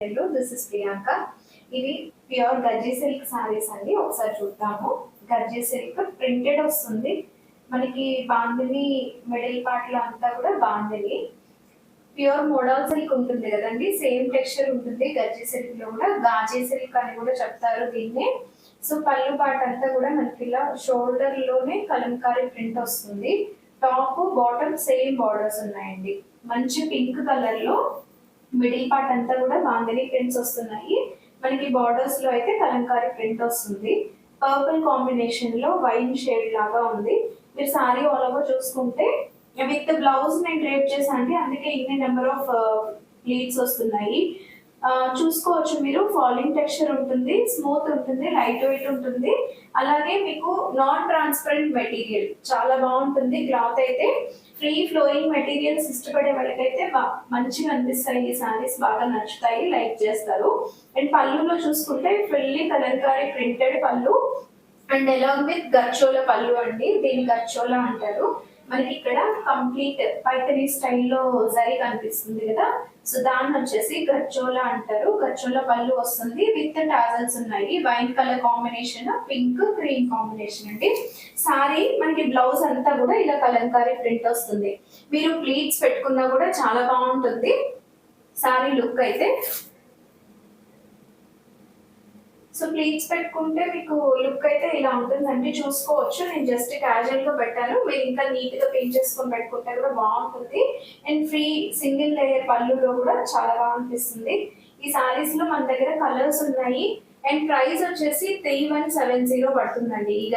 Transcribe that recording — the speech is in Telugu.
Hello this is Priyanka. ఇవి ప్యూర్ గర్జీ సిల్క్ సారీస్ అండి. ఒకసారి చూద్దాము. గర్జీ సిల్క్ ప్రింటెడ్ వస్తుంది మనకి. బాందిని మిడిల్ పార్ట్ లో అంతా కూడా బాందిని ప్యూర్ మోడల్ సిల్క్ ఉంటుంది కదండి, సేమ్ టెక్స్చర్ ఉంటుంది. గర్జీ సిల్క్ లో కూడా గాజీ సిల్క్ అని కూడా చెప్తారు దీన్ని. సో పళ్ళు పార్ట్ అంతా కూడా మనకి ఇలా షోల్డర్ లోనే కలంకారీ ప్రింట్ వస్తుంది. టాప్ బాటమ్ సేమ్ బార్డర్స్ ఉన్నాయండి. మంచి పింక్ కలర్ లో మిడిల్ పార్ట్ అంతా కూడా బాందిని ప్రింట్స్ వస్తున్నాయి. మనకి బార్డర్స్ లో అయితే కలంకారీ ప్రింట్ వస్తుంది. పర్పుల్ కాంబినేషన్ లో వైన్ షేడ్ లాగా ఉంది. మీరు సారీ ఆల్ ఓవర్ చూసుకుంటే విత్ బ్లౌజ్ నేను డ్రేప్ చేశాను, అందుకే ఇన్ని నెంబర్ ఆఫ్ ప్లీట్స్ వస్తున్నాయి. చూసుకోవచ్చు మీరు. ఫాలింగ్ టెక్స్చర్ ఉంటుంది, స్మూత్ ఉంటుంది, లైట్ వెయిట్ ఉంటుంది. అలాగే మీకు నాన్ ట్రాన్స్పరెంట్ మెటీరియల్ చాలా బాగుంటుంది. క్లాత్ అయితే ఫ్రీ ఫ్లోయింగ్ మెటీరియల్స్ ఇష్టపడే వాళ్ళకైతే మంచిగా అనిపిస్తాయి. ఈ సారీస్ బాగా నచ్చుతాయి, లైక్ చేస్తారు. అండ్ పళ్ళులో చూసుకుంటే ఫుల్లీ కలంకారీ ప్రింటెడ్ పళ్ళు అండ్ అలాంగ్ విత్ గచ్చోల పళ్ళు అండి. దీన్ని గచ్చోలా అంటారు. మనకి ఇక్కడ కంప్లీట్ పైతనీ స్టైల్లో జరీ కనిపిస్తుంది కదా, సో దాన్ని వచ్చేసి గచ్చోలా అంటారు. గచ్చోలా పళ్ళు వస్తుంది విత్ టాజల్స్ ఉన్నాయి. Wine colour combination, pink cream combination అండి. సారీ మనకి బ్లౌజ్ అంతా కూడా ఇలా కలంకారీ ప్రింట్ వస్తుంది. మీరు ప్లీట్స్ పెట్టుకున్నా కూడా చాలా బాగుంటుంది సారీ లుక్ అయితే. సో ప్లీట్స్ పెట్టుకుంటే మీకు లుక్ అయితే ఇలా ఉంటుందండి. చూసుకోవచ్చు, నేను జస్ట్ క్యాజువల్ గా పెట్టాను. మీరు ఇంకా నీట్ గా పెయింట్ చేసుకొని పెట్టుకుంటే కూడా బాగుంటుంది. అండ్ ఫ్రీ సింగిల్ లేయర్ పళ్ళులో కూడా చాలా బాగా అనిపిస్తుంది. ఈ సారీస్ లో మన దగ్గర కలర్స్ ఉన్నాయి. అండ్ ప్రైస్ వచ్చేసి 3170 పడుతుందండి. ఈ